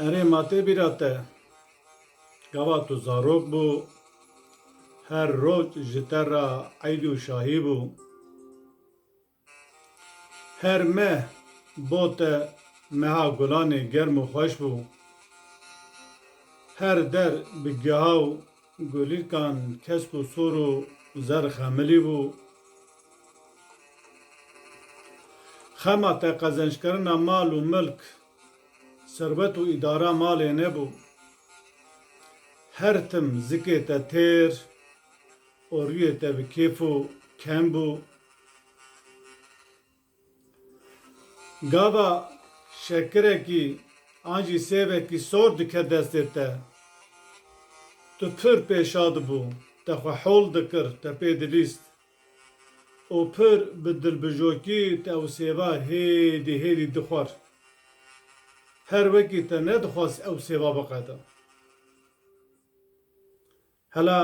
Erê matê bîra te, gava tu zarok bû, her roj ji te re eyd û şahî bû. Her meh bo te meha gulanê germ û xweş bû. Her der bi gehaw gulîkan kesk û sor û zer xemilî bû. Xema te qezençkirina mal û milk, servet û îdara malê nebû. Her tim zikê te têr, û rûyê te bi kêf û kem bû. Gava şekirekî an jî sêvekî sor dike destê te. Tu pir pêşa dibû, te xwe hol dikir, te pê dilîst. û pir bi dilbijokî te ew sêva hêdî hêdî dixwar. Her wekî te nedixwast ew sêva biqede. Hela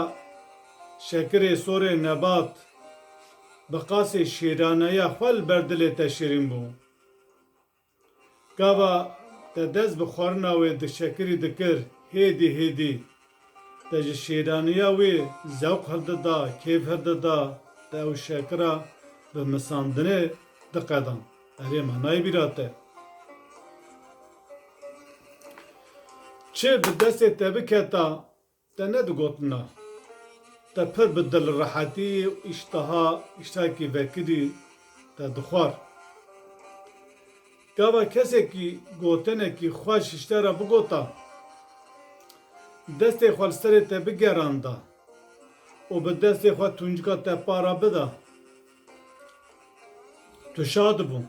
şekirê sorê nebat, bi qasê şêraneya xwe li ber dilê te şîrîn bû. Gava te dest bi xwarina wê di şekirî dikir hêdî hêdî, te ji şêraniya wê zewq hildida, kêf hildida, te ew şekira bi misandinê diqedan. Erê me nayê bîra te. Çi bi destê te biketa, te nedigotina. Te pir bi dilrehetî û îştiha îştekî vekirî te dixwar. Gava kesekî gotinekî xweş ji te re bigota, destê xwe li serê te bigeranda û bi destê xwe tuncika te para bida. Tu şad bû,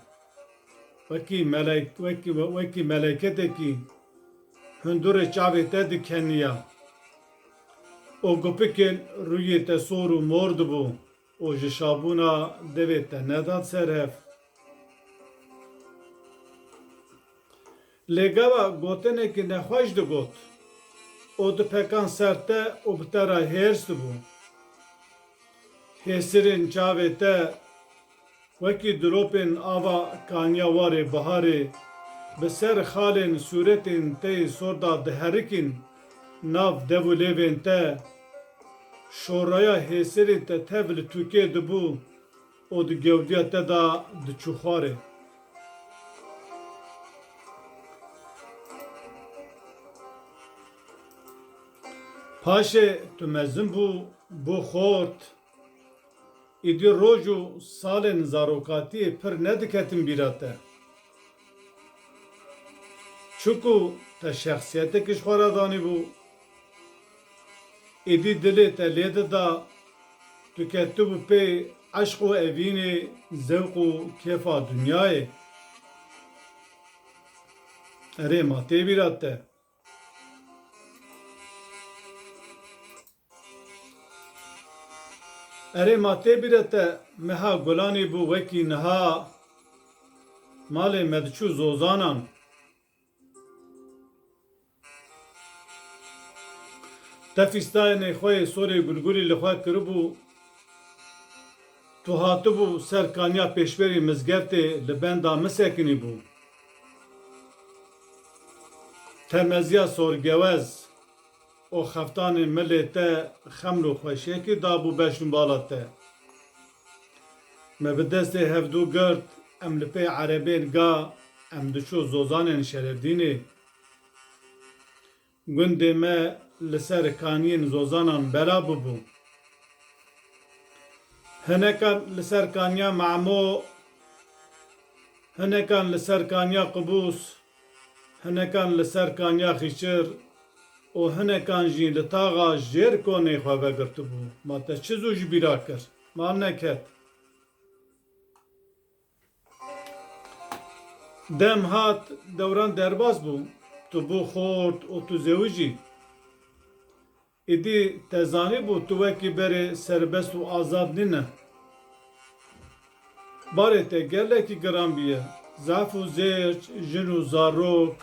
wekî meleketekî hundirê çavê te dikeniya û gupikên rûyê te sor û mor dibû û ji şabûna devê te nedat serhev. Lê gava gotinekî nexweş digot û dipekan ser te û bi te re hêrs dibû. Hêsirên çavê te wekî dilopên ava kaniya warê biharê bi ser xalên sûretên te yê sor da diherikîn nav dev û lêvên te. Şoraya hêsirên te tev li tûkê dibû û di gewdiya te da diçû xwarê. Paşê tu mezin bû, bû xort, îdî roj û salên zarokatiyê pir nediketin bîra te. Çikû te şexsiyetekî ji xwe re danîbû, îdî dilê te lê dida, tu ketibû pê eşq û evînê, zewq û kêfa dunyayê. Erê ma tê bîra te. Erê ma tê bîra te, meha gulanê bû wekî niha malê me diçû zozanan. Te fîstayên xwe yê sorê gulgulî li xwe kiribû, tu hatibû ser kaniya pêşverê mizgeftê li benda misekinî bû. Te meziya sorgewez û xeftanên milê te xeml û xweşiyekî dabû beşûn bala te. Me bi destê hevdû girt, em li pê erebên ga, em diçû zozanên şerevdînê. Gundê me li ser kaniyên zozanan bela bibû. Hinekan li ser kaniya Memo, hinekan li ser kaniya Qubûs, hinekan li ser kaniya Xîçir û hinekan jî li taxa Jêrkonê xwe vegirtibû. Ma te çi zû ji bîra kir? Ma neket. Dem hat dewran derbas bû, tu bû xort û tu zêwijî. Îdî te zanîbû tu wekî berê serbest û azad nîne. Barê te gelekî giran bûye, zaf û zêrç, jin û zarok,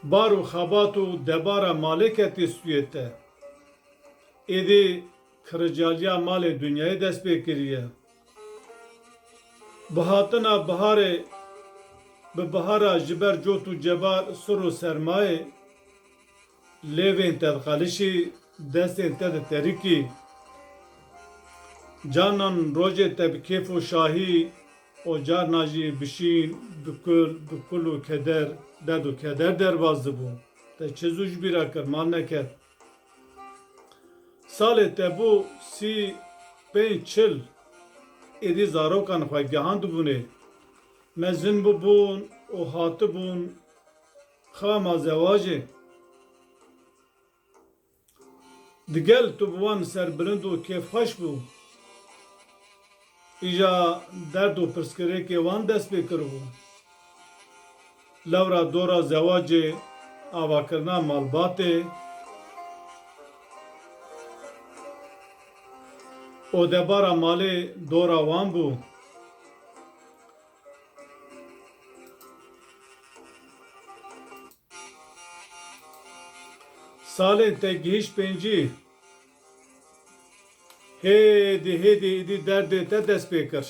bar û xebat û debara malê ketî stûyê te. Êdî kiricaliya malê dunyayê dest pê kiriye. Bi hatina biharê bi bihara ji ber cot û cebar sir û sermayê lêvên te dixelişî destên te di terîkî canan rojê te bi kêf û şahî û carna jî bişîn bi kul û keder derd û keder derbas dibû te çi zû ji bîra kir mal neket salê te bû sî pênc çil êdî zarokan xwe gihandibûnê mezin bibûn û hatibûn xama zewacê digel tu bi wan serbilind û kêfxweş bû îja derd û pirsgirêkê wan dest pê kiribû lewra dora zewacê avakirina malbatê û debara malê dora wan bû salên te gihîş pêncî hêdî hêdî êdî derdê te dest pê kir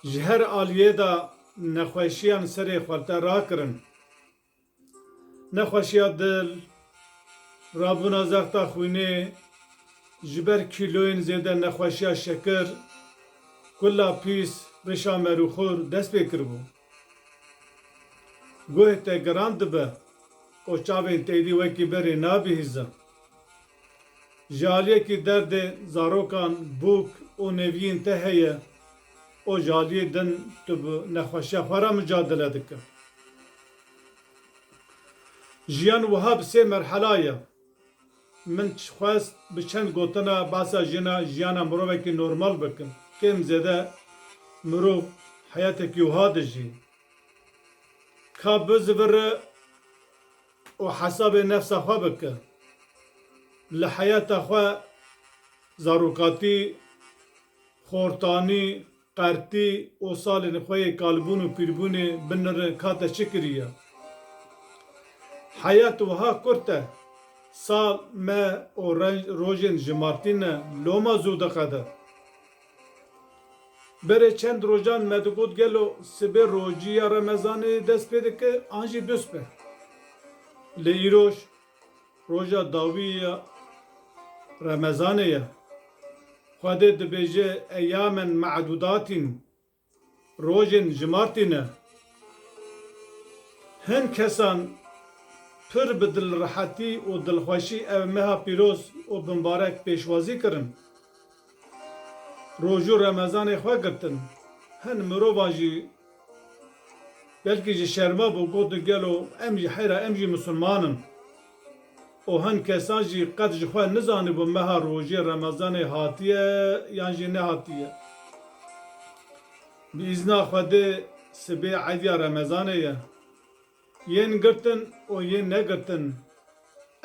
ji her aliyê de nexweşiyan serê xwe te rakirin nexweşiya dil rabûna zexta xwînê ji ber kîloyên zêde nexweşiya şekir kula pîs rişa merûxur dest pê kiribû guhê te giran dibe û çavên te êdî wekî berê nabihîzin ji aliyekî derdê zarokan bûk û neviyên te heye û ji aliyê din tu bi nexweşiya xwe re mücadele dikin jiyan wiha bi sê merhela ye min xwest bi çend gotina basa jina jiyana mirovekî normal bikin kêm zêde mirov heyatekî wiha dijî ka bizivire û hesabê nefsa xwe bike li heyata xwe zarokatî xortanî qertî û salên xwe yê kalbûn û pîrbûnê binirin ka te çi kiriye heyat wiha kurt e sal me û rojên ji martîne loma zû diqede berê çend rojan me digot gelo sibê rojiya remezanê dest pê dike an jî du spe lê îroj roja dawî ya remezanê ye Xwedê dibêje eyyamen me'dûdatîn rojên ji martî ne hin kesan pir bi dilrehetî û dilxweşî ev meha pîroz û binbarek pêşwazî kirin roj û remezanê xwe girtin hin mirovan jî belkî ji şerma bû gotin gelo em jî heyra em jî musulmanin û hin kesan jî qet ji xwe nizanîbû meha rojê remezanê hatiye yan jî nehatiye bi îzna Xwedê sibê eydiya remezanê ye yên girtin û yên negirtin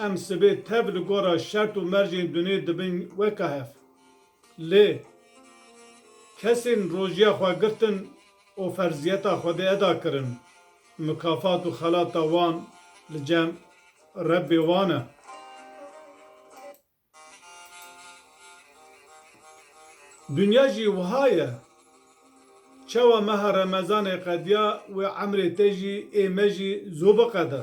em sibê tev li gora şert û mercên dunê dibin weka hev lê kesên rojiya xwe girtin û ferziyeta Xwedê eda kirin mukafat û xelata wan li cem Rebbê wan e Dünya jî wiha ye çawa meha remezanê qediya wê emrê te jî ê me jî zû biqede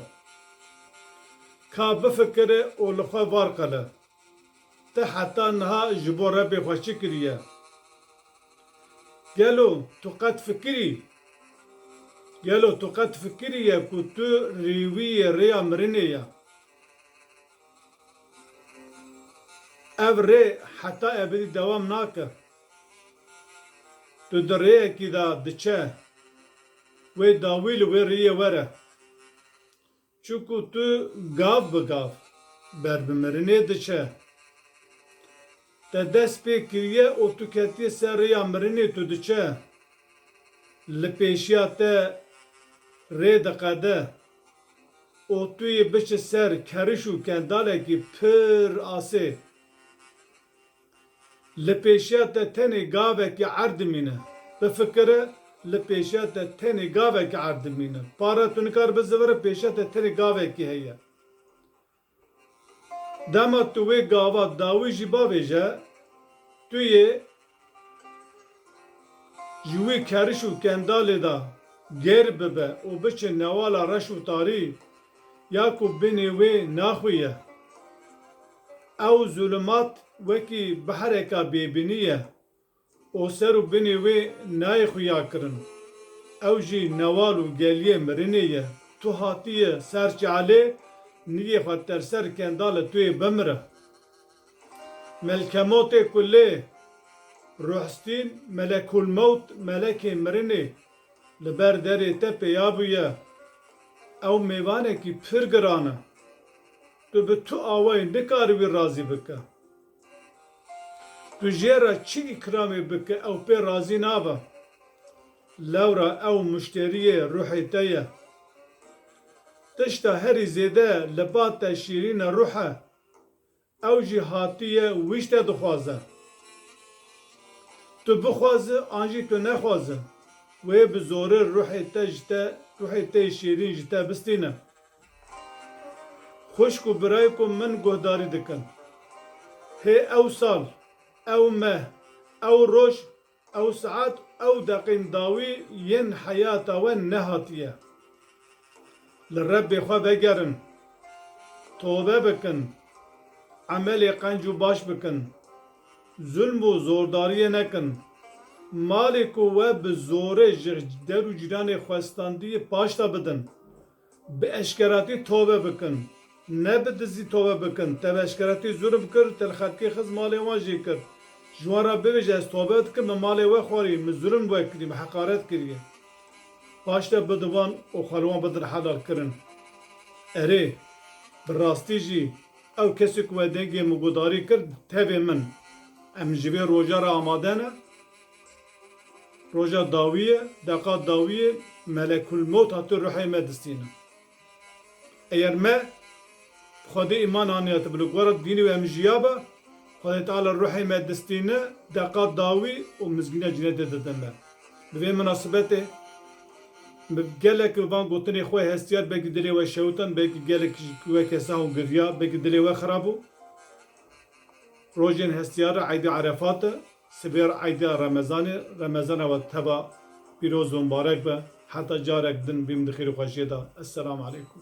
ka bifikire û li xwe var qile te heta niha ji bo Rebbê xwe çi kiriye gelo tu qet fikiriye ku tu rêwiyê rêya mirinê ye ev rê heta ebedî dewam nake tu di rêyekî de diçe wê dawî li wê rêyê were çûku tu gav bi gav ber bi mirinê diçe te dest pê kiriye û tu ketiye ser rêya mirinê tu diçe li pêşiya te rê diqede û tu yê biçe ser keriş û kendalekî pir asê li pêşiya te tenê gavekî erd dimîne bifikire li pêşiya te tenê gavekî erd dimîne para tu nikar bizivire pêşiya te tenê gavekî heye dema tu wê gava dawî jî bavêje tu yê ji wî keriş û kendalê de ger bibe û biçe newala reş û tarî ya ku binê wê naxuye. Ew zulmat wekî bihereka bêbînî ye û ser û binê wê nayê xuya kirin. Ew jî newal û geliyê mirinê ye. Tu hatiye ser çalê niyê xwe terser kenda li tuyê bimire. Melkemotê ku lê ruhstîn melekul mewt melekê mirinê li ber derê te pêya bûye. Ew mêvanekî pir giran e. Tu bi tu awayê nikarî wî razî bike. Tu jê re çi îkramê bike ew pê razî nabe. Lewra ew muşteriyê ruhê te ye. Tişta herî zêde li ba te şîrîn e ruh e. Ew jî hatiye wî ji te dixwaze. Tu bixwaze an jî tu nexwaze. Wê bi zorê ruhê te ji te ruhê te şîrîn ji te bistîne. Xwişk û birayê ku min guhdarî dikin. Hê ew sal, ew meh, ew roj, ew saet, ew deqên dawî yên heyata we nehatiye. Li Rebbê xwe vegerin, tobe bikin, emelê qenc û baş bikin, zulm û zordariyê nekin. Malê ku we bi zorê ji der û cîranê xwestandiyê paş da bidin. Bi eşkeratî tobe bikin. Ne bi dizî tobe bikin. Te bi eşkeratî zulm kir, te li xelkê xiz malê wan jî kir. Ji wan re bibêje ez tobe dikim, min malê we xwarî, min zulm we kirî, min heqaret kiriye. Paş de bidivan û xelwan bidin helal kirin. Erê, bi rastî jî ew kesî ku we dengê min gudarî kir, tevê min. Em ji vê roja re amade ne? Roja dawiyê, deqa dawiyê melekul mewt hatû ruhê me distîne. Eğer me Xwedê îman aniye te bi li gora dînê we em jiya be, Xwedê Teala ruhê me distîne, deqa dawî û mizgîna cînetê didin me. Bi vê münasebetê gelek van gotinê xwe hestiyar belkî dilê we şewtan, belkî gelek we kesa û giriya, belkî dilê we xirab bû. Rojên hestiyara Eydê Arefat e, sibêr Eyda Remezanê, Remezana we teva pîroz û mübarek be. Heta carek din bîm di xêr û xweşiyê de. Esselamu aleykum.